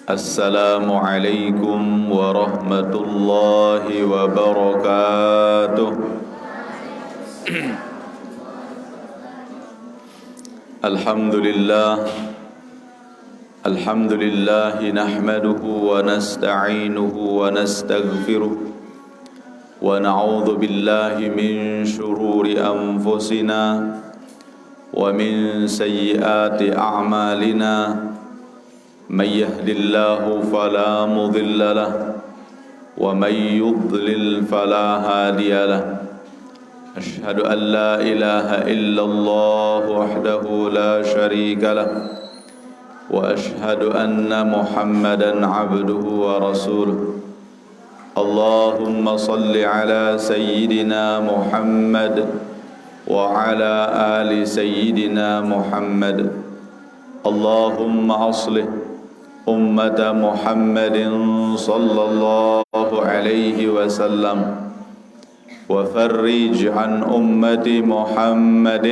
Assalamualaikum warahmatullahi wabarakatuh. Alhamdulillah nahmaduhu wa nasta'inuhu wa nastaghfiruh wa na'udzu billahi min shururi anfusina wa min sayyiati a'malina. من يهد الله فلا مضل له ومن يضلل فلا هادي له أشهد أن لا إله إلا الله وحده لا شريك له وأشهد أن محمدا عبده ورسوله اللهم صل على سيدنا محمد وعلى آل سيدنا محمد اللهم أصلح أمة محمد صلى الله عليه وسلم وفرج عن أمة محمد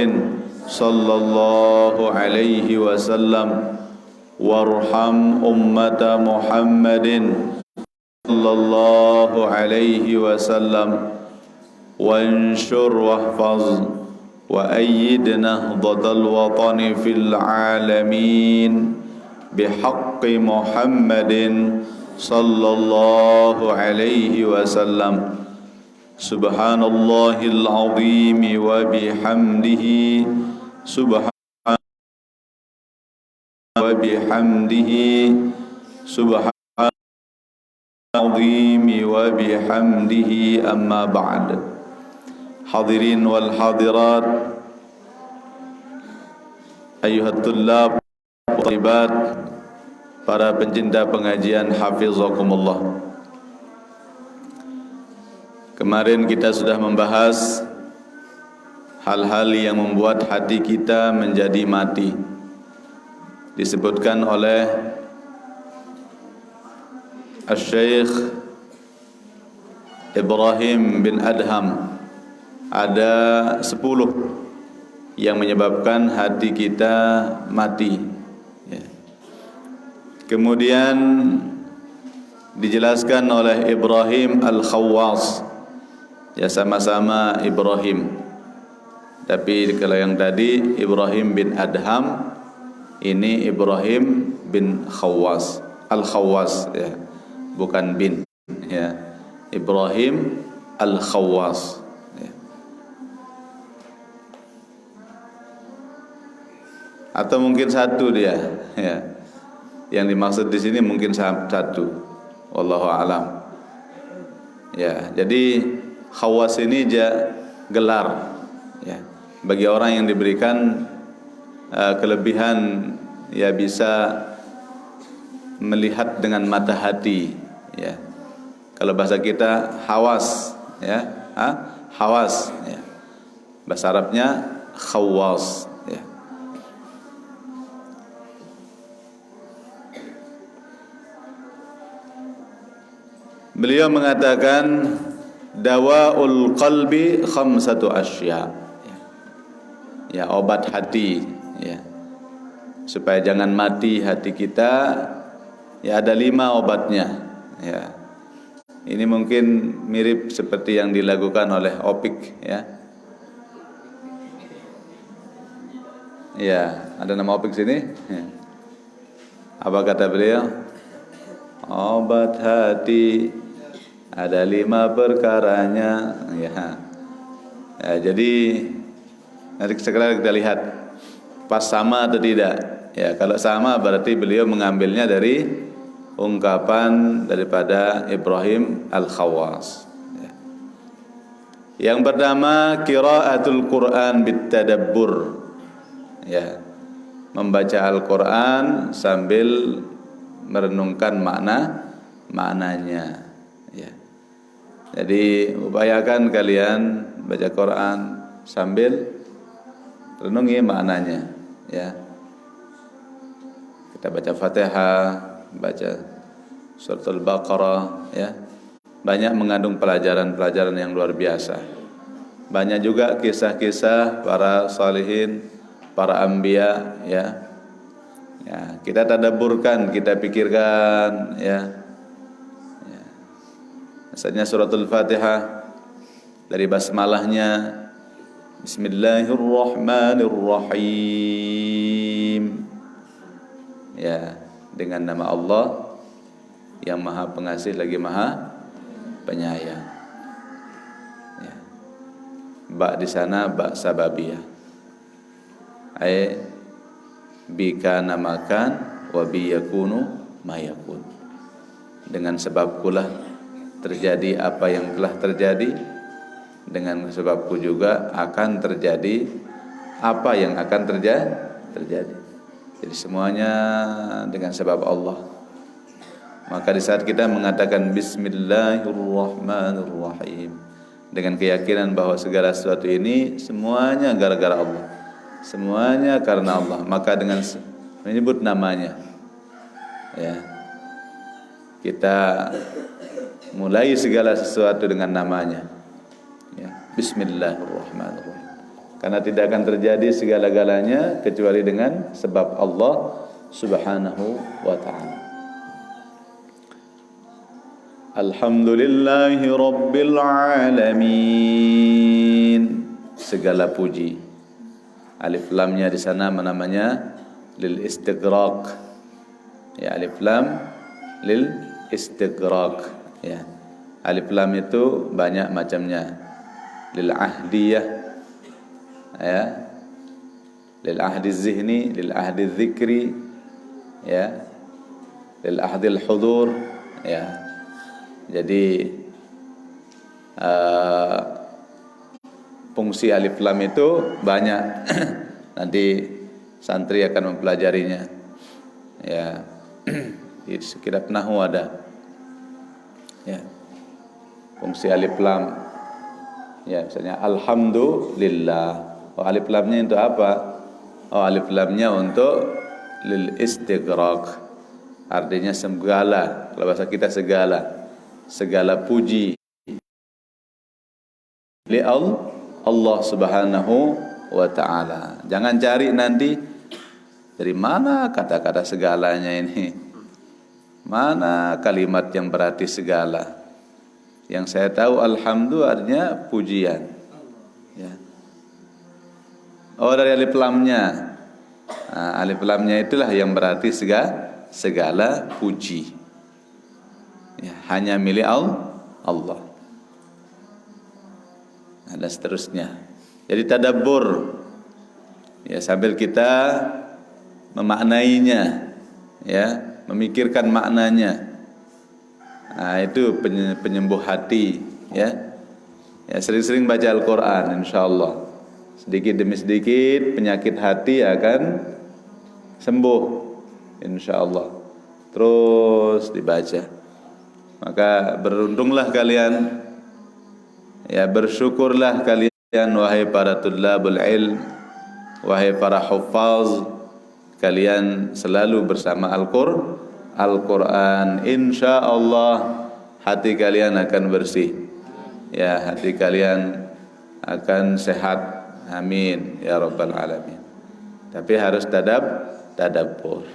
صلى الله عليه وسلم وارحم أمة محمد صلى الله عليه وسلم وانشر واحفظ وأيد نهضة الوطن في العالمين بحق محمد صلى الله عليه وسلم سبحان الله العظيم وبحمده سبحان العظيم وبحمده أما بعد. Hadirin wal hadirat, ayyuhat tullab wa talibat, para pencinta pengajian hafizakumullah. Kemarin kita sudah membahas hal-hal yang membuat hati kita menjadi mati. Disebutkan oleh Asy-Syaikh Ibrahim bin Adham, ada 10 yang menyebabkan hati kita mati. Kemudian dijelaskan oleh Ibrahim Al-Khawwas, ya sama-sama Ibrahim. Tapi kalau yang tadi Ibrahim bin Adham, ini Ibrahim bin Khawwas, Al-Khawwas, ya, bukan bin, ya. Ibrahim Al-Khawwas. Atau mungkin satu dia, ya. Yang dimaksud di sini mungkin satu. Wallahu a'lam. Ya, jadi Khawas ini gelar, ya. Bagi orang yang diberikan kelebihan, ya, bisa melihat dengan mata hati, ya. Kalau bahasa kita hawas, ya, hawas, ya. Bahasa Arabnya Khawas, ya. Beliau mengatakan dawaul qalbi khamsatu asya, ya, obat hati, ya, supaya jangan mati hati kita, ya, ada 5 obatnya, ya. Ini mungkin mirip seperti yang dilakukan oleh Opik, ya. Ya, ada nama Opik sini, ya. Apa kata beliau? Obat hati ada 5 perkaranya, ya. Ya, jadi nanti sekarang kita lihat pas sama atau tidak, ya. Kalau sama berarti beliau mengambilnya dari ungkapan daripada Ibrahim Al-Khawwas, ya. Yang pertama, qiraatul Quran bitadabbur, ya, membaca Al-Quran sambil merenungkan maknanya, ya. Jadi upayakan kalian baca Quran sambil renungi maknanya, ya. Kita baca Fatihah, baca Surat Al-Baqarah, ya. Banyak mengandung pelajaran-pelajaran yang luar biasa. Banyak juga kisah-kisah para salihin, para anbiya, ya, Ya, kita tadabburkan, kita pikirkan, ya. Misalnya suratul Fatihah dari basmalahnya, Bismillahirrahmanirrahim. Ya, dengan nama Allah yang Maha Pengasih lagi Maha Penyayang. Ya. Ba di sana ba sababiyah. Bika namakan wa biyakunu mayakun. Dengan sebabkulah terjadi apa yang telah terjadi, dengan sebabku juga akan terjadi apa yang akan terjadi. Jadi semuanya dengan sebab Allah. Maka di saat kita mengatakan Bismillahirrahmanirrahim dengan keyakinan bahwa segala sesuatu ini semuanya gara-gara Allah, semuanya karena Allah, maka dengan menyebut namanya, ya, kita mulai segala sesuatu dengan namanya, ya, Bismillahirrahmanirrahim. Karena tidak akan terjadi segala-galanya kecuali dengan sebab Allah Subhanahu wa ta'ala. Alhamdulillahi Rabbil Alamin. Segala puji. Alif lamnya di sana namanya lil istighraq. Ya, alif lam lil istighraq. Ya. Alif lam itu banyak macamnya. Lil ahdiyah. Ya. Lil ahdi zihni, lil ahdi dzikri, ya. Lil ahdil hudur, ya. Jadi fungsi alif lam itu banyak. Nanti santri akan mempelajarinya. Ya, di kitab nahwu ada. Ya, fungsi alif lam. Ya, misalnya alhamdulillah. Oh, alif lamnya untuk apa? Oh, alif lamnya untuk lil istighraq. Artinya segala. Kalau bahasa kita segala puji li Allah Subhanahu wa ta'ala. Jangan cari nanti dari mana kata-kata segalanya ini, mana kalimat yang berarti segala. Yang saya tahu alhamdulillah artinya pujian, ya. Oh, dari alif lamnya. Nah, alif lamnya itulah yang berarti segala puji, ya, hanya milik Allah. Dan seterusnya. Jadi tadabbur, ya, sambil kita memaknainya, ya, memikirkan maknanya. Nah, itu penyembuh hati, ya. Ya, sering-sering baca Al-Qur'an insyaallah. Sedikit demi sedikit penyakit hati akan sembuh insyaallah. Terus dibaca. Maka beruntunglah kalian, ya, bersyukurlah kalian wahai para tullabul ilm, wahai para huffaz, kalian selalu bersama Al-Qur'an. Insyaallah hati kalian akan bersih. Ya, hati kalian akan sehat. Amin ya rabbal alamin. Tapi harus tadabbur.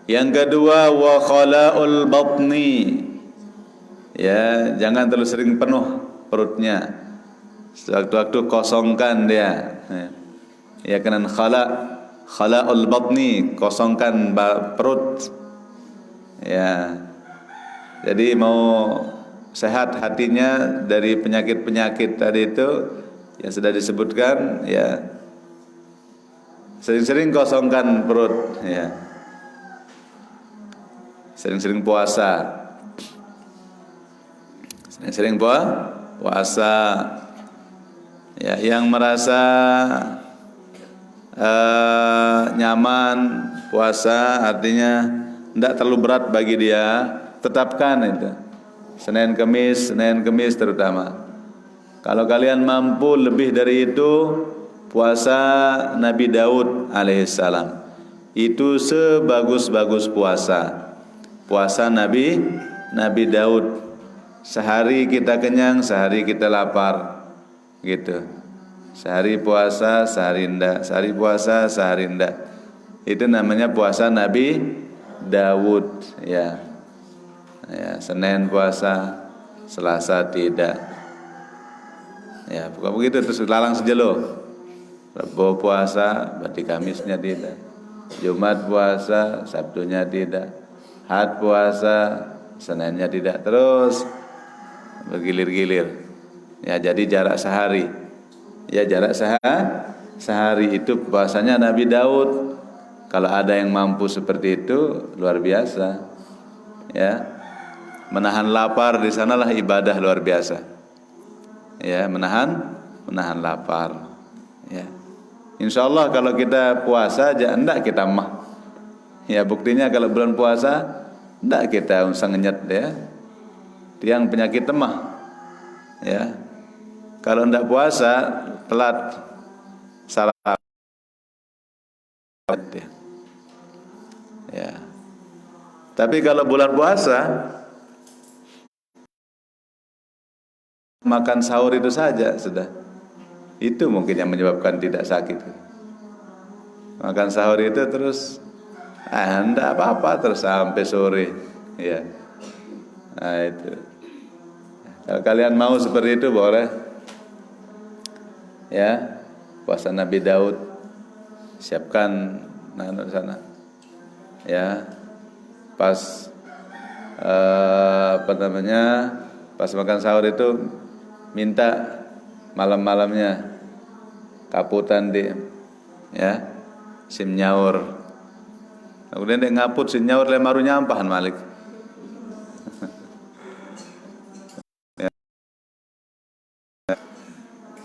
Yang kedua, wa khala'ul batni. Ya, jangan terlalu sering penuh perutnya. Sewaktu-waktu kosongkan dia. Ya, kanan khala'ul batni, kosongkan perut. Ya. Jadi mau sehat hatinya dari penyakit-penyakit tadi itu yang sudah disebutkan, ya, sering-sering kosongkan perut, ya. Sering-sering puasa. Sering-sering puasa. Ya, yang merasa nyaman puasa artinya tidak terlalu berat bagi dia, tetapkan itu. Senin Kemis terutama. Kalau kalian mampu lebih dari itu, puasa Nabi Daud alaihissalam itu sebagus-bagus puasa. Puasa Nabi Daud. Sehari kita kenyang, sehari kita lapar, gitu. Sehari puasa, sehari enggak. Sehari puasa, sehari enggak. Itu namanya puasa Nabi Dawud, ya. Ya, Senin puasa, Selasa tidak. Ya, bukan begitu terus lalang sejelo. Rabu puasa, berarti Kamisnya tidak. Jumat puasa, Sabtunya tidak. Ahad puasa, Seninnya tidak. Terus bergilir-gilir. Ya, jadi jarak sehari. Ya, jarak sehari itu puasanya Nabi Daud. Kalau ada yang mampu seperti itu, luar biasa. Ya. Menahan lapar di sanalah ibadah luar biasa. Ya, menahan lapar. Ya. Insyaallah kalau kita puasa aja enggak kita mah. Ya, buktinya kalau bulan puasa enggak kita usah ngenyet ya. Tiang penyakit mah. Ya. Kalau enggak puasa telat salah ya. Ya. Tapi kalau bulan puasa makan sahur itu saja sudah. Itu mungkin yang menyebabkan tidak sakit. Makan sahur itu terus enggak apa-apa terus sampai sore. Ya. Nah, itu. Kalau kalian mau seperti itu boleh. Ya. Puasa Nabi Daud. Siapkan di sana. Ya. Pas pas makan sahur itu minta malam-malamnya kaputan di ya sim nyaur. Kemudian dia ngaput sim nyaur lemaru nyampahan Malik.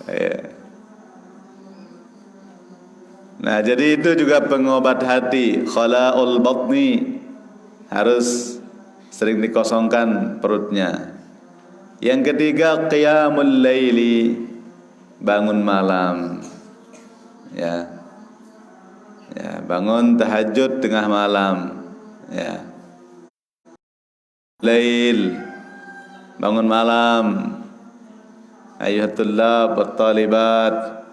Ya. Nah, jadi itu juga pengobat hati, khala'ul batni, harus sering dikosongkan perutnya. Yang ketiga, qiyamul laili, bangun malam. Ya. Ya, bangun tahajud tengah malam. Ya. Lail, bangun malam. Ayyuhatullah wat-talibat.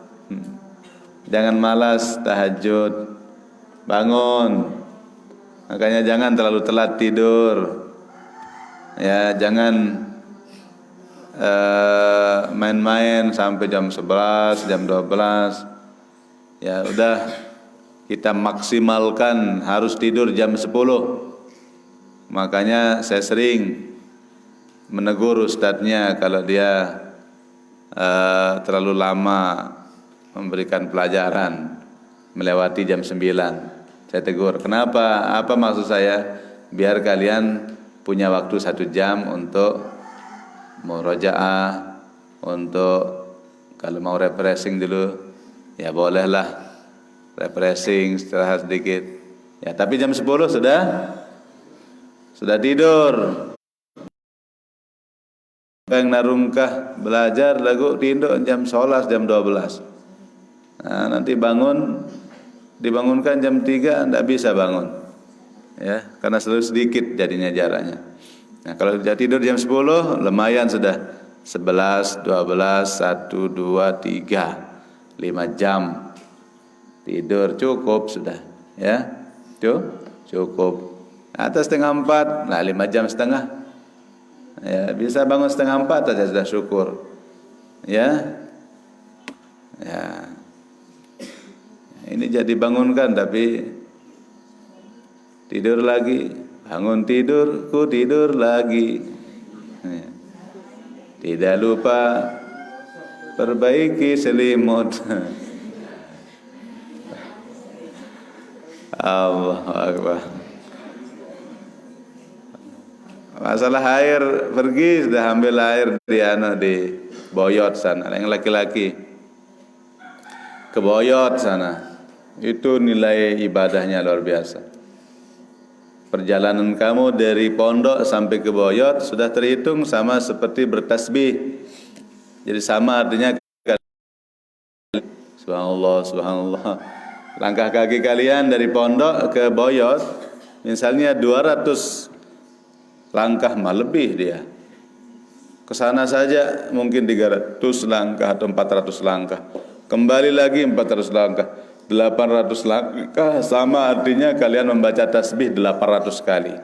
Jangan malas tahajud. Bangun. Makanya jangan terlalu telat tidur. Ya, jangan main-main sampai jam 11, jam 12. Ya, udah kita maksimalkan harus tidur jam 10. Makanya saya sering menegur ustadznya kalau dia terlalu lama memberikan pelajaran melewati jam 9. Saya tegur, kenapa? Apa maksud saya? Biar kalian punya waktu 1 jam untuk murojaah, untuk kalau mau refreshing dulu, ya bolehlah refreshing, istirahat sedikit. Ya, tapi jam 10 sudah tidur. Yang narungkah belajar lagu tidur jam 11, jam 12. Nah, nanti dibangunkan jam 3 enggak bisa bangun. Ya, karena selalu sedikit jadinya jaraknya. Nah, kalau sudah tidur jam 10 lumayan sudah 11, 12, 1, 2, 3 5 jam tidur cukup sudah ya. Cukup. Atas setengah 4, nah 5 jam setengah. Ya, bisa bangun setengah 4 saja sudah syukur. Ya. Ya. Ini jadi bangunkan tapi tidur lagi, bangun tidur, ku tidur lagi. Ya. Tidak lupa perbaiki selimut. Allahu Akbar. Masalah air, pergi sudah ambil air di Boyot sana, yang laki-laki ke Boyot sana. Itu nilai ibadahnya luar biasa. Perjalanan kamu dari pondok sampai ke Boyot sudah terhitung sama seperti bertasbih. Jadi sama artinya subhanallah, subhanallah. Langkah kaki kalian dari pondok ke Boyot misalnya 200 langkah mah lebih dia. Ke sana saja mungkin 300 langkah atau 400 langkah. Kembali lagi 400 langkah. 800 langkah sama artinya kalian membaca tasbih 800 kali.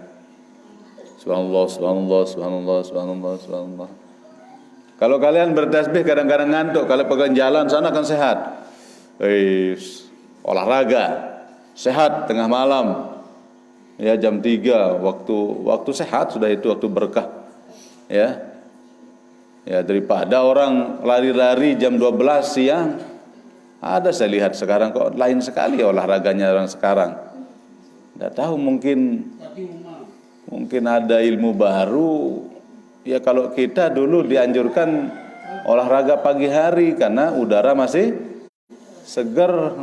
Subhanallah, subhanallah, subhanallah, subhanallah, subhanallah. Kalau kalian bertasbih kadang-kadang ngantuk, kalau pegang jalan sana kan sehat. Olahraga, sehat tengah malam. Ya jam 3 waktu sehat sudah itu waktu berkah. Ya. Ya daripada orang lari-lari jam 12 siang. Ada saya lihat sekarang kok lain sekali olahraganya orang sekarang. Tidak tahu mungkin ada ilmu baru. Ya kalau kita dulu dianjurkan olahraga pagi hari karena udara masih segar.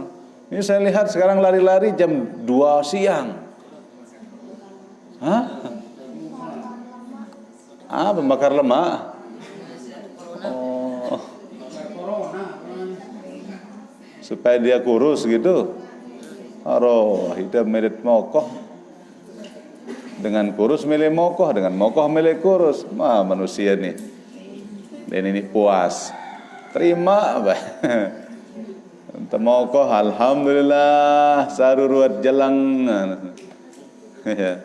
Ini saya lihat sekarang lari-lari jam 2 siang. Hah? Pembakar lemak. Oh. Supaya dia kurus gitu. Hidup mirip mokoh. Dengan kurus milih mokoh, dengan mokoh milih kurus. Manusia nih. Dan ini puas. Terima, bah. Untuk mokoh, alhamdulillah, saruruat jelang. Ya.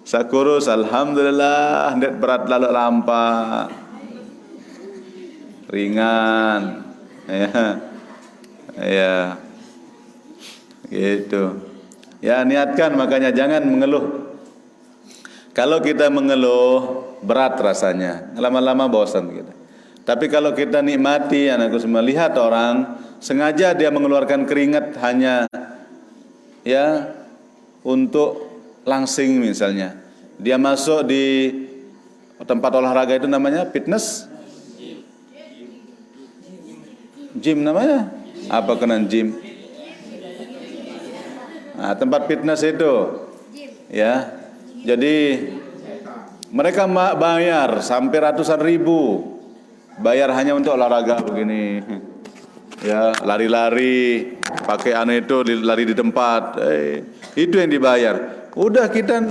Sakurus, alhamdulillah, ndet berat lalu lampa. Ringan. Ya. Gitu. Ya, niatkan makanya jangan mengeluh. Kalau kita mengeluh berat rasanya, lama-lama bosan kita. Tapi kalau kita nikmati, anakku semua, lihat orang sengaja dia mengeluarkan keringat hanya ya untuk langsing misalnya. Dia masuk di tempat olahraga itu namanya fitness, gym namanya. Apa kenan gym? Nah, tempat fitness itu, ya. Jadi mereka bayar sampai ratusan ribu, bayar hanya untuk olahraga begini, ya lari-lari, pakai itu lari di tempat, itu yang dibayar. Udah kita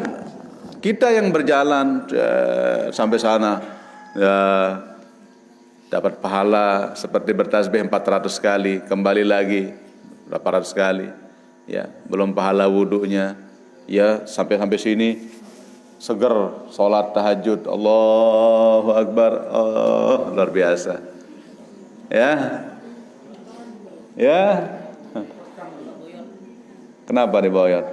yang berjalan sampai sana, ya dapat pahala seperti bertasbih 400 kali, kembali lagi berapa ratus kali, ya belum pahala wudunya, ya sampai sini. Seger, sholat tahajud, Allahu Akbar, luar biasa. Ya. Kenapa diboyot?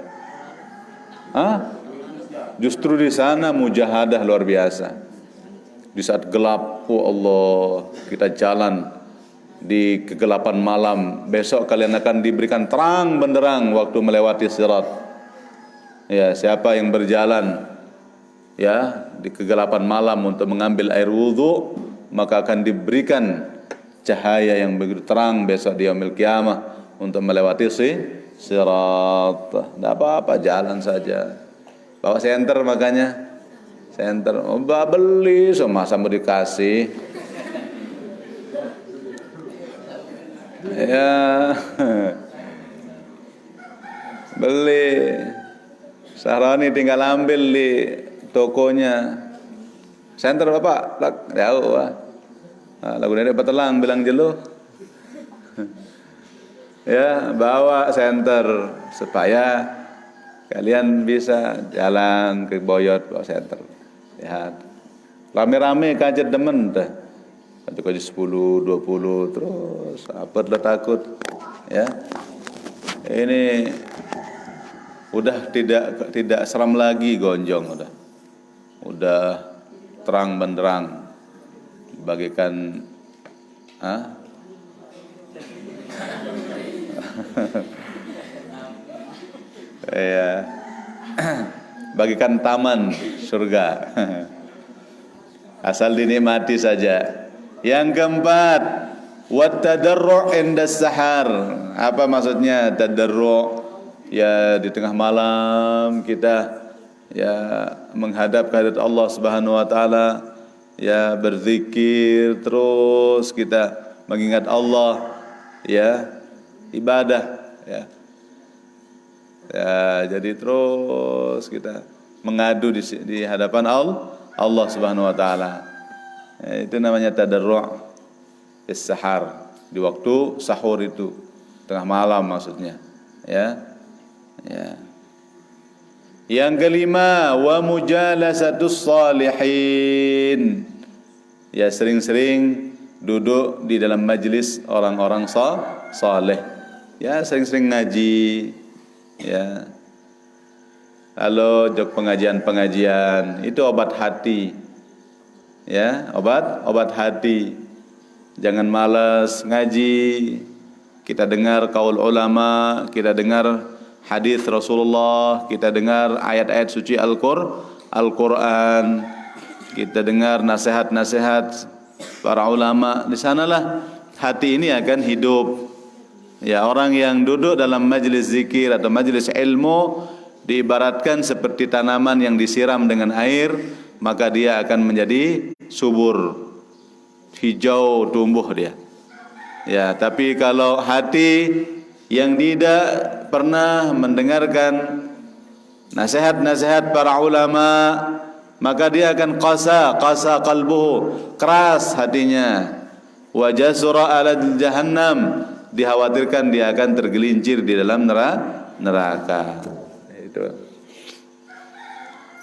Justru di sana mujahadah luar biasa. Di saat gelap, Allah, kita jalan di kegelapan malam. Besok kalian akan diberikan terang benderang waktu melewati sirat. Ya, siapa yang berjalan ya di kegelapan malam untuk mengambil air wudhu, maka akan diberikan cahaya yang begitu terang besok di yaumil qiyamah untuk melewati sirat. Tidak apa-apa, jalan saja. Bawa senter, makanya senter. Beli masa mau dikasih. Ya beli. Sahrani tinggal ambil di tokonya. Senter bapak, jauh. Lagu nenek petelang bilang jeluh. Ya, bawa senter supaya kalian bisa jalan ke boyot bawa senter. Lihat. Rame-rame kajet demen dah. Satu kajet 10, 20 terus apa dah takut. Ya. Ini udah tidak seram lagi gonjong udah terang benderang bagikan ya bagikan taman surga asal dinikmati saja. Yang keempat, wat tadarru' inda sahar. Apa maksudnya tadarru'? Ya di tengah malam kita ya menghadap kehadirat Allah Subhanahu wa taala, ya berzikir terus, kita mengingat Allah, ya ibadah, ya. Ya, jadi terus kita mengadu di hadapan Allah Subhanahu wa taala. Ya, itu namanya tadarru' bis sahar, di waktu sahur itu, tengah malam maksudnya. Ya. Ya. Yang kelima, wa mujalasatus salihin. Ya, sering-sering duduk di dalam majlis orang-orang saleh. Ya, sering-sering ngaji. Ya. Lalu jok pengajian-pengajian, itu obat hati. Ya, obat hati. Jangan malas ngaji. Kita dengar qaul ulama, kita dengar hadis Rasulullah, kita dengar ayat-ayat suci Al-Quran, kita dengar nasihat-nasihat para ulama. Di sanalah hati ini akan hidup. Ya, orang yang duduk dalam majlis zikir atau majlis ilmu diibaratkan seperti tanaman yang disiram dengan air, maka dia akan menjadi subur, hijau tumbuh dia. Ya, tapi kalau hati yang tidak pernah mendengarkan nasihat-nasihat para ulama, maka dia akan qasa qalbuhu, keras hatinya. Wa jasura ala jahannam, dikhawatirkan dia akan tergelincir di dalam neraka. Itu.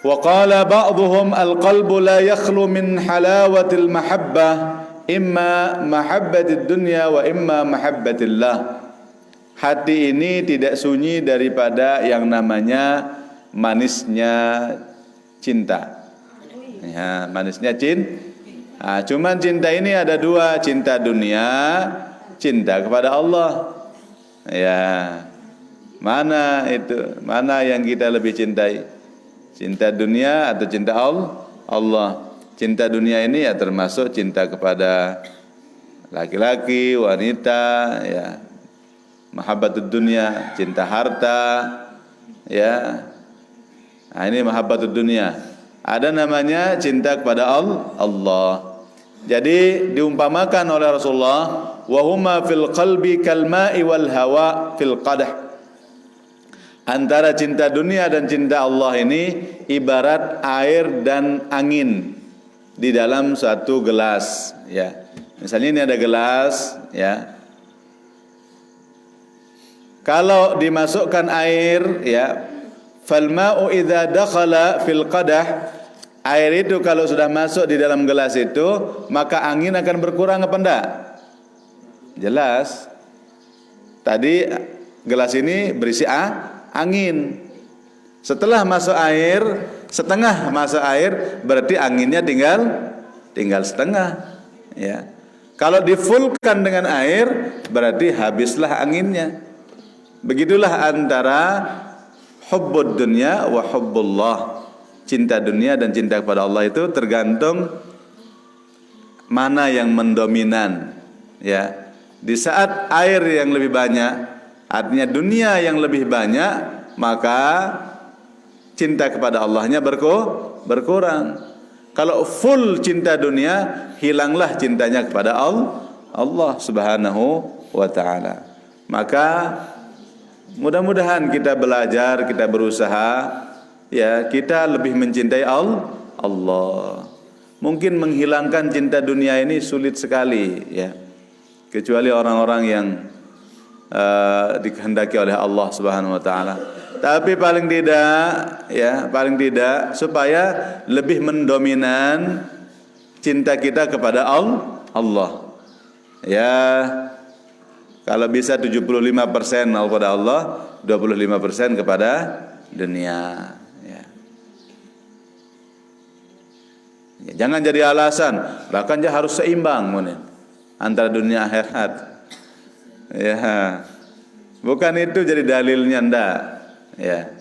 Wa qala ba'dhum al-qalbu la yakhlu min halawatil mahabbah, imma mahabbatid dunya wa imma mahabbatillah. Hati ini tidak sunyi daripada yang namanya manisnya cinta. Ya, manisnya cinta. Cuman cinta ini ada dua, cinta dunia, cinta kepada Allah. Ya, mana itu? Mana yang kita lebih cintai? Cinta dunia atau cinta Allah? Cinta dunia ini ya termasuk cinta kepada laki-laki, wanita, ya. Mahabbatud dunia, cinta harta, ya. Nah, ini mahabbatud dunia. Ada namanya cinta kepada Allah. Jadi diumpamakan oleh Rasulullah, wa huma fil qalbi kal ma'i wal hawa fil qadah. Antara cinta dunia dan cinta Allah ini ibarat air dan angin di dalam satu gelas, ya. Misalnya ini ada gelas, ya. Kalau dimasukkan air, ya, fal ma'u idza dakhala fil qadah, air itu kalau sudah masuk di dalam gelas itu, maka angin akan berkurang apa enggak? Jelas. Tadi gelas ini berisi angin. Setelah masuk air, setengah masuk air, berarti anginnya tinggal setengah, ya. Kalau difullkan dengan air, berarti habislah anginnya. Begitulah antara hubbud dunya wa hubbullah. Cinta dunia dan cinta kepada Allah itu tergantung mana yang mendominan, ya. Di saat air yang lebih banyak, artinya dunia yang lebih banyak, maka cinta kepada Allahnya berkurang. Kalau full cinta dunia, hilanglah cintanya kepada Allah Subhanahu wa ta'ala. Maka mudah-mudahan kita belajar, kita berusaha, ya, kita lebih mencintai Allah. Mungkin menghilangkan cinta dunia ini sulit sekali, ya. Kecuali orang-orang yang dikehendaki oleh Allah Subhanahu wa taala. Tapi paling tidak supaya lebih mendominan cinta kita kepada Allah. Ya, kalau bisa 75% kepada Allah, 25% kepada dunia, ya. Ya, jangan jadi alasan, bahkan dia harus seimbang antara dunia akhirat. Ya. Bukan itu jadi dalilnya, ndak, ya.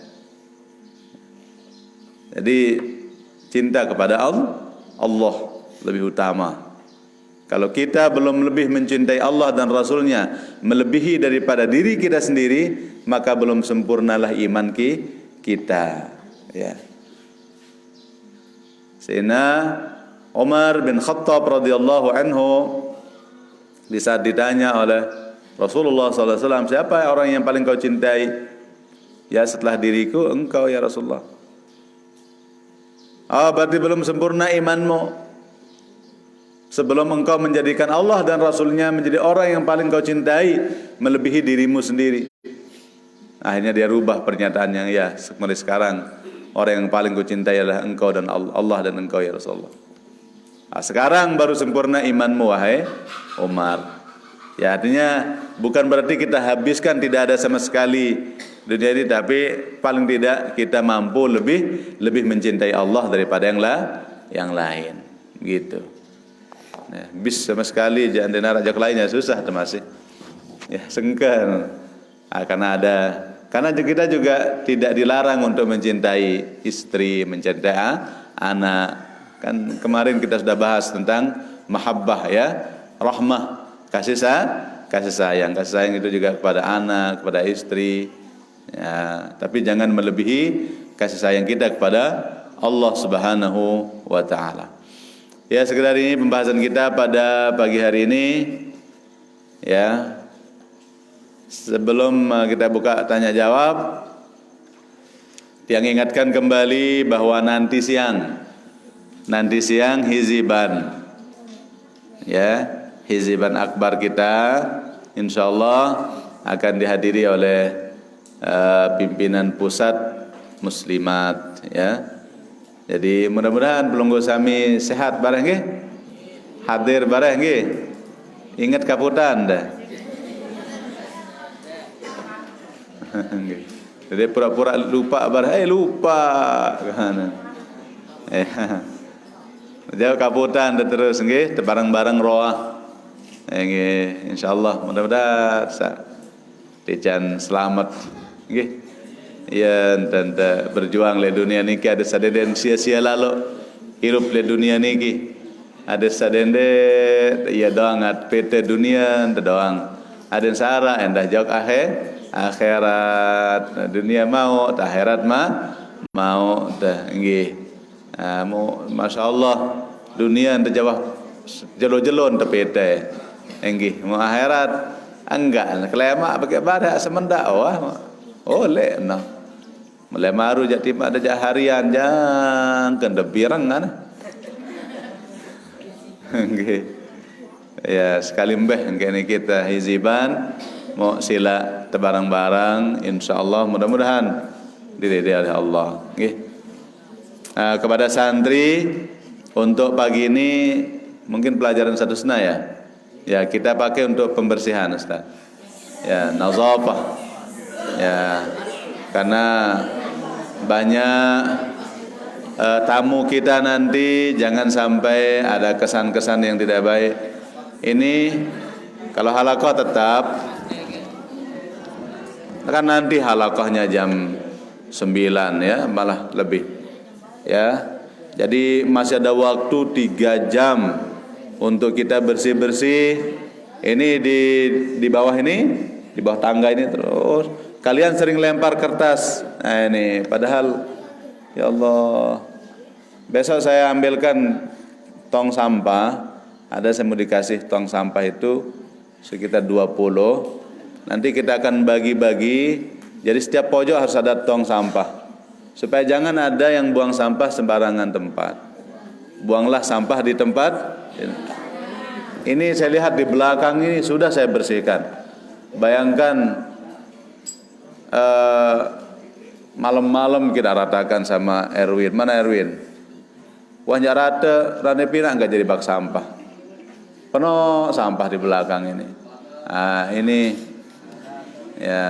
Jadi cinta kepada Allah lebih utama. Kalau kita belum lebih mencintai Allah dan Rasulnya melebihi daripada diri kita sendiri, maka belum sempurnalah iman kita, ya. Sayyidina Umar bin Khattab radhiyallahu anhu di saat ditanya oleh Rasulullah SAW, siapa orang yang paling kau cintai? Ya, setelah diriku, engkau ya Rasulullah. Berarti belum sempurna imanmu. Sebelum engkau menjadikan Allah dan Rasulnya menjadi orang yang paling kau cintai melebihi dirimu sendiri. Akhirnya dia rubah pernyataannya, ya seperti sekarang orang yang paling kucintai adalah engkau dan Allah dan engkau ya Rasulullah. Nah, sekarang baru sempurna imanmu wahai Umar. Ya artinya bukan berarti kita habiskan tidak ada sama sekali dunia ini, tapi paling tidak kita mampu lebih mencintai Allah daripada yang lain gitu. Nah, bis sama sekali jangan dengar ajak lainnya susah termasuk. Ya sengkan. Nah, karena kita juga tidak dilarang untuk mencintai istri, mencintai anak. Kan kemarin kita sudah bahas tentang mahabbah ya, rahmah, kasih sayang itu juga kepada anak, kepada istri. Ya, tapi jangan melebihi kasih sayang kita kepada Allah Subhanahu wa taala. Ya, sekedar ini pembahasan kita pada pagi hari ini. Ya. Sebelum kita buka tanya jawab, yang ingatkan kembali bahwa nanti siang hiziban, ya hiziban akbar kita, insyaallah akan dihadiri oleh pimpinan pusat muslimat, ya. Jadi mudah-mudahan pelunggu sami sehat bareng nggih, hadir bareng nggih, ingat kaputan dah. Jadi pura-pura lupa lupa kan. Jauh kaputan terus nggih bareng-bareng roah. Nggih insyaallah mudah-mudahan dijan selamat nggih. Ya tanda berjuang le dunia niki ada sadeden sia-sia lalu hidup le dunia niki. Ada sadende ya doang at PT dunia doang. Ada sara endah jauh akhirat dunia mau akhirat mau dah nggih. Masyaallah dunia ente jawah jelo-jelo ente pete nggih mau akhirat enggak kelema pakai badak semendak oleh nah melemaru jati ada harian jang kendebirang kan nggih ya sekali mbeh ngene kita hiziban mau sila tebarang-barang insyaallah mudah-mudahan diridai oleh Allah nggih. Kepada santri untuk pagi ini mungkin pelajaran seterusnya ya kita pakai untuk pembersihan Ustaz ya nazafah ya karena banyak tamu kita nanti jangan sampai ada kesan-kesan yang tidak baik. Ini kalau halaqah tetap kan nanti halaqahnya jam 9 ya malah lebih ya. Jadi masih ada waktu 3 jam untuk kita bersih-bersih. Ini di bawah ini, di bawah tangga ini terus. Kalian sering lempar kertas. Nah ini padahal ya Allah. Besok saya ambilkan tong sampah. Ada saya mau dikasih tong sampah itu sekitar 20. Nanti kita akan bagi-bagi. Jadi setiap pojok harus ada tong sampah. Supaya jangan ada yang buang sampah sembarangan tempat. Buanglah sampah di tempat. Ini saya lihat di belakang ini sudah saya bersihkan. Bayangkan malam-malam kita ratakan sama Erwin. Mana Erwin? Wanya rata, rane pina enggak jadi bak sampah. Penuh sampah di belakang ini. Ini ya.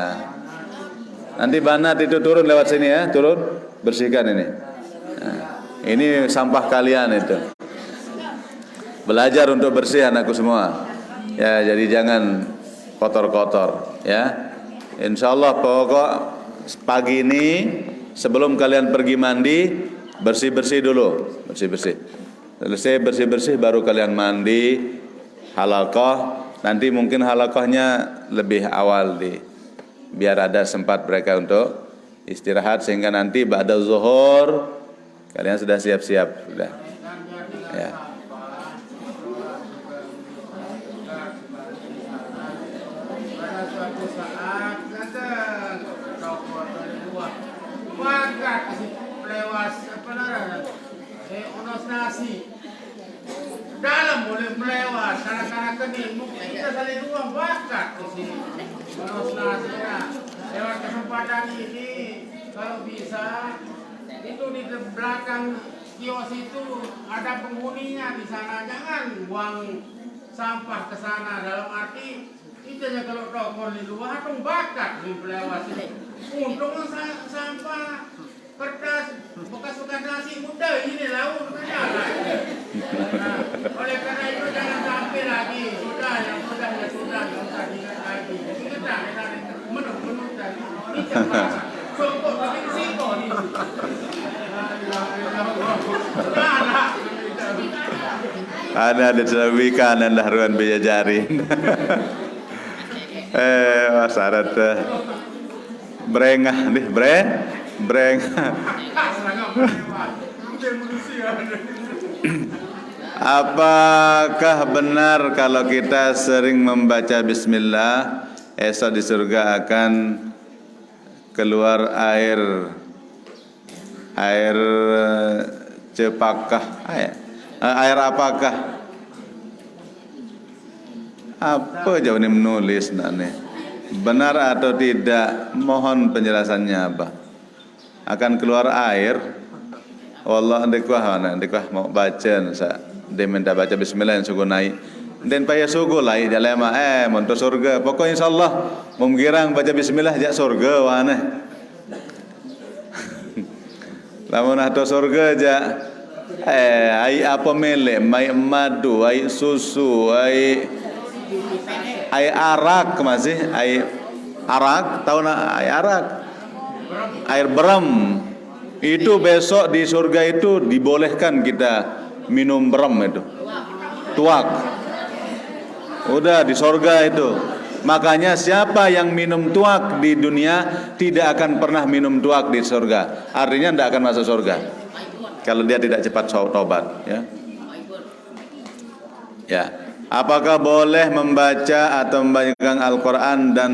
Nanti Banat itu turun lewat sini ya, turun bersihkan ini. Ini sampah kalian itu. Belajar untuk bersih anakku semua. Ya, jadi jangan kotor-kotor ya. Insyaallah pokok pagi ini sebelum kalian pergi mandi bersih-bersih dulu, bersih-bersih. Selesai bersih-bersih baru kalian mandi, halaqah. Nanti mungkin halaqahnya lebih awal biar ada sempat mereka untuk istirahat sehingga nanti ba'da zuhur kalian sudah siap-siap sudah. Ya. Dalam boleh melewat kanak-kanak kening mungkin kita saling ruang bakat di sini. Terus nasinya lewat kesempatan ini kalau bisa itu di belakang kios itu ada penghuninya di sana, jangan buang sampah ke sana. Dalam arti itu aja kalau toko di luar dong bakar lewat sini. Untung sampah kertas bekas-bekas nasi muda ini laut berjalan. Nah, oleh karena itu jangan sampai lagi. Sudah, yang sudah ya sudah, nggak usah diingat lagi. Jadi kita menu tadi ini cepat. Sokok tapi siko ini. Ada disawikan dan dahruan bejajarin. Masarat brengah nih, brengah. Apakah benar kalau kita sering membaca bismillah, esok di surga akan keluar air cepakah? Air apakah? Apa jauh ini menulis nih? Benar atau tidak? Mohon penjelasannya apa? Akan keluar air. Wallah ndekah mau baca sa. Dia minta baca bismillah yang sugu naik. Dan payah sugu lai jalema monto surga. Pokoknya insyaallah mungkirang baca bismillah jak surga wana. Lamun atau surga aja ai apa mele, mai madu, ai susu, ai arak masih, ai arak, tahu nak ai arak? Air beram. Itu besok di surga itu dibolehkan kita minum beram itu. Tuak. Udah di surga itu. Makanya siapa yang minum tuak di dunia tidak akan pernah minum tuak di surga. Artinya tidak akan masuk surga kalau dia tidak cepat taubat, ya. Ya. Apakah boleh membaca atau membacakan Al-Quran dan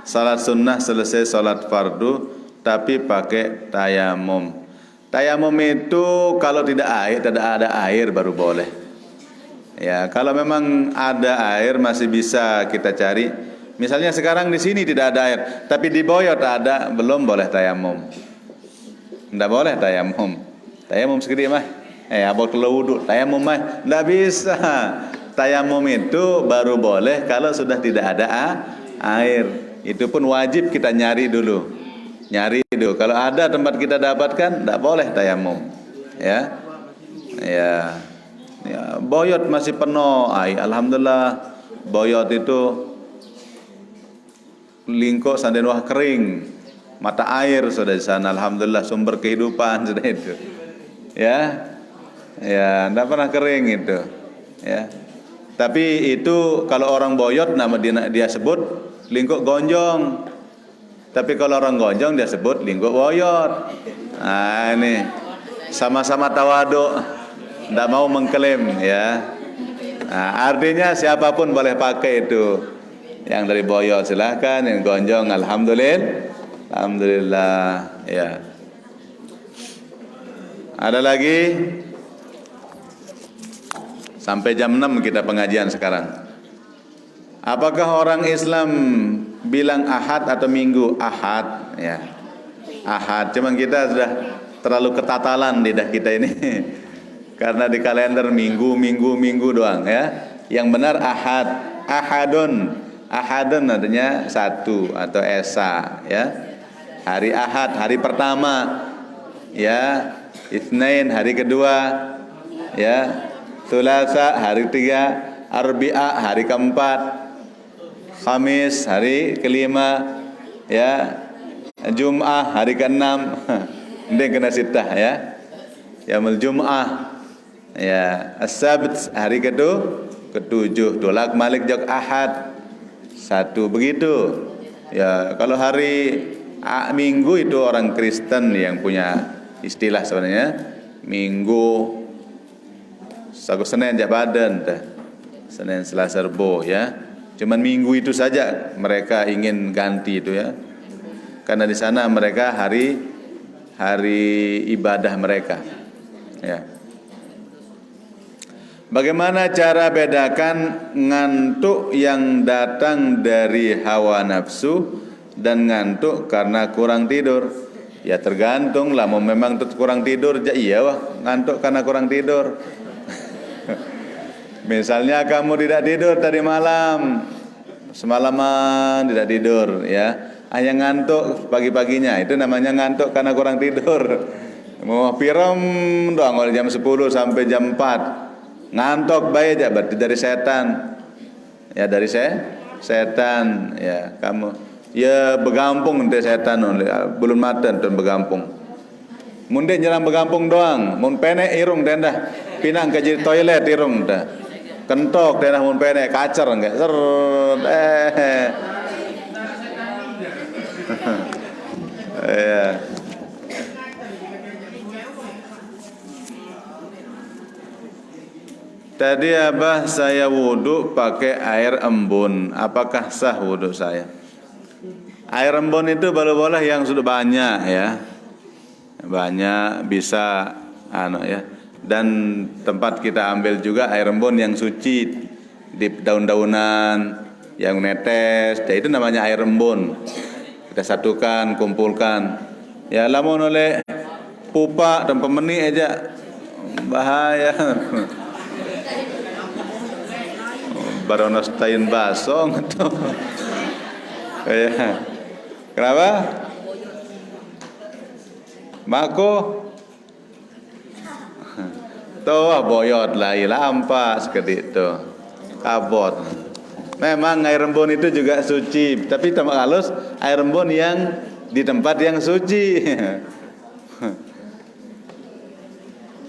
salat sunnah selesai salat fardu tapi pakai tayamum? Tayamum itu kalau tidak ada air baru boleh. Ya, kalau memang ada air masih bisa kita cari. Misalnya sekarang di sini tidak ada air, tapi di Boyot ada, belum boleh tayamum. Tidak boleh tayamum. Tayamum segede mah. Abang kalau wudhu, tayamum mah tidak bisa. Tayamum itu baru boleh kalau sudah tidak ada air. Itu pun wajib kita nyari dulu. Kalau ada tempat kita dapatkan, tidak boleh tayamum. Ya. Ya, Boyot masih penuh. Alhamdulillah Boyot itu lingkuk sandenwah kering, mata air sudah di sana. Alhamdulillah sumber kehidupan sudah itu. Ya, tidak pernah kering itu. Ya, tapi itu kalau orang Boyot nama dia sebut lingkuk gonjong. Tapi kalau orang gonjong dia sebut lingkuk Boyot. Nah ini sama-sama tawaduk. Tidak mau mengklaim, ya. Nah, artinya siapapun boleh pakai itu. Yang dari Boyot silahkan, yang gonjong alhamdulillah, ya. Ada lagi? Sampai jam 6 kita pengajian sekarang. Apakah orang Islam bilang Ahad atau Minggu? Ahad, ya. Ahad, cuman kita sudah terlalu ketatalan lidah kita ini. Karena di kalender minggu doang, ya. Yang benar Ahad. Ahadun artinya satu atau esa, ya. Hari Ahad, hari pertama, ya. Itsnain, hari kedua, ya. Tsulasa, hari ketiga. Arbi'a, hari keempat. Khamis, hari kelima, ya. Jum'ah, hari keenam. Ini kena sitah, ya. Yaumul Jum'ah, ya. As-Sabt, hari ketujuh. Dolak Malik jok Ahad, satu, begitu. Ya, kalau hari Minggu itu orang Kristen yang punya istilah sebenarnya. Minggu, Sagu Senin Jabadan, Senin Selasa Rebo, ya. Cuman Minggu itu saja mereka ingin ganti itu, ya. Karena di sana mereka hari ibadah mereka. Ya. Bagaimana cara bedakan ngantuk yang datang dari hawa nafsu dan ngantuk karena kurang tidur. Ya tergantung lah, mau memang kurang tidur, iya wah ngantuk karena kurang tidur. Misalnya kamu tidak tidur tadi malam, semalaman tidak tidur, ya, hanya ngantuk pagi-paginya, itu namanya ngantuk karena kurang tidur. Mau piram doang oleh jam 10 sampai jam 4, ngantuk baik aja, berarti dari setan. Ya dari setan, ya kamu. Ya begampung ente setan belum mata ente begampung. Mun dia nyerang begampung doang, mun penek irung tenda. Pinang ke jadi toilet irung dah. Kentok tenda mun penek kacer enggak. Ser ya. Tadi Abah saya wudhu pakai air embun. Apakah sah wudhu saya? Air embun itu boleh-boleh yang sudah banyak ya. Banyak bisa ya. Dan tempat kita ambil juga air embun yang suci di daun-daunan yang netes. Ya, itu namanya air embun. Kita satukan, kumpulkan. Ya lamun oleh pupa dan pemeni aja bahaya. Baronos tain basong itu. Ya. Kenapa? Mako tuh boyot lah lampas kedik tuh kabot. Memang air embun itu juga suci, tapi tambah halus air embun yang di tempat yang suci.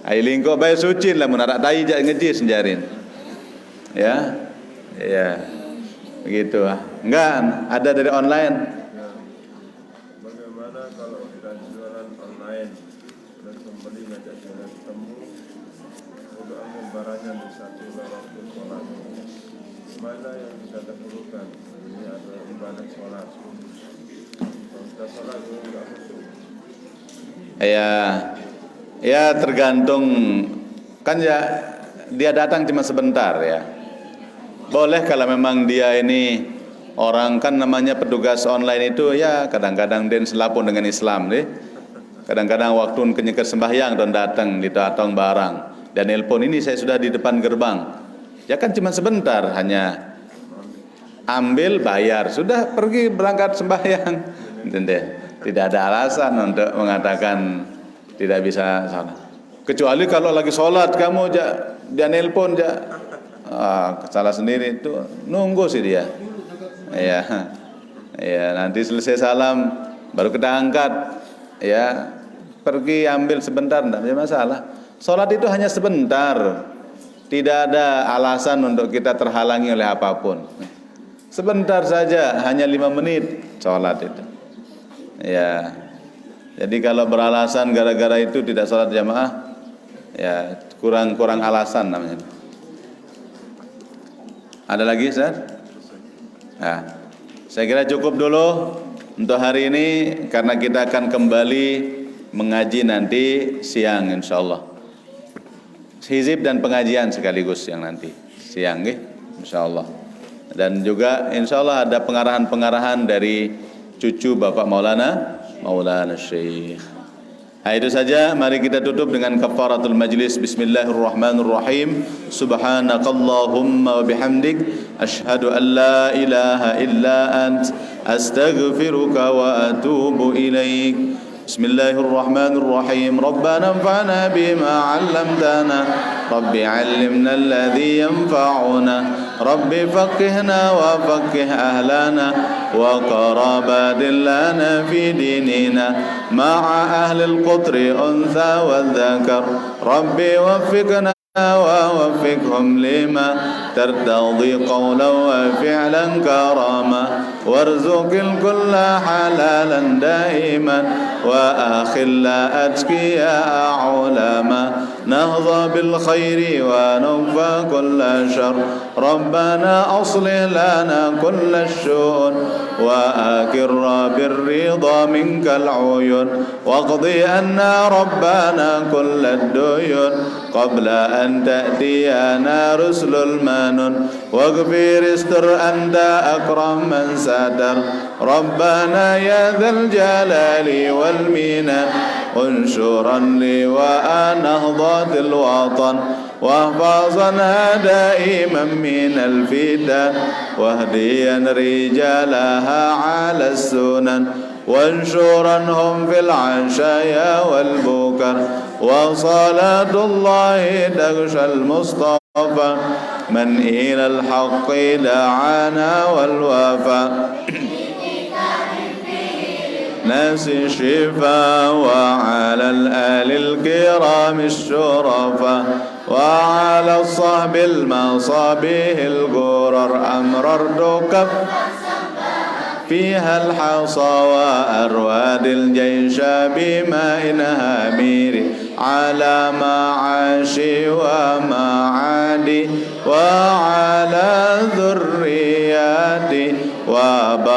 Air lingkok bae suci lah, menarak tai jak ngejis jarin. Ya. Ya. Begitu ah. Enggak, ada dari online. Bagaimana kalau kita jualan online dan pembeli ngajak jualan ketemu, udah ambil barangnya di satu waktu sholat, mana yang kita dahulukan? Ini adalah ibadah sholat. Kalau kita sholat itu tidak khusyuk. Ya tergantung, kan ya dia datang cuma sebentar ya. Boleh kalau memang dia ini orang, kan namanya petugas online itu ya kadang-kadang dia selapun dengan Islam deh. Kadang-kadang waktu kenyekar sembahyang dan datang ditatong barang dan nelpon, ini saya sudah di depan gerbang. Ya kan cuma sebentar, hanya ambil bayar sudah pergi berangkat sembahyang. Tidak ada alasan untuk mengatakan tidak bisa sholat. Kecuali kalau lagi sholat kamu dia nelpon salah sendiri itu nunggu sih dia. Ya nanti selesai salam baru kita angkat. Ya pergi ambil sebentar, tidak ada masalah. Sholat itu hanya sebentar, tidak ada alasan untuk kita terhalangi oleh apapun. Sebentar saja, hanya 5 menit sholat itu. Ya, jadi kalau beralasan gara-gara itu tidak sholat jamaah, ya kurang alasan namanya. Ada lagi Ustaz? Nah, saya kira cukup dulu untuk hari ini, karena kita akan kembali mengaji nanti siang insyaallah. Hizib dan pengajian sekaligus yang nanti siang insyaallah. Dan juga insyaallah ada pengarahan-pengarahan dari cucu Bapak Maulana Syekh. Nah, itu saja, mari kita tutup dengan kafaratul majlis. Bismillahirrahmanirrahim. Subhanakallahumma wa bihamdik asyhadu an la ilaha illa ant astaghfiruka wa atubu ilaik. Bismillahirrahmanirrahim. Rabbana anfa'na bima 'allamtana. Rabbi 'allimna alladhi yanfa'una. Rabbi faqihna wa faqih ahlana wa qarabatin lana fi dinina ma'a ahli al-qutri untha wa dhakar. Rabbi waffiqna ووفقهم لما ترتضي قولا وفعلا كراما وارزق الكل حلالا دائما وأخل أتقياء علما نهضى بالخير ونكفى كل شر ربنا أصلح لنا كل الشؤون وأكر بالرضا منك العيون واقضي عنا ربنا كل الديون قبل أن تأتينا رسل المنون واغفر استر أنت أكرم من ستر ربنا يا ذا الجلال والمنان انشرا لواء نهضة الوطن واحفظنا دائما من الفتن واهديا رجالها على السنن وانشرنهم في العشايا والبكر وصلاة الله تغشى المصطفى من إلى الحق دعانا والوفا ناس الشفا وعلى الآل الكرام الشرفا وعلى الصحب المصابيح الغرر أمررتك فيها الحصى وأرواد الجيش بماء هامير على معاشي ومعادي وعلى ذرياتي وبا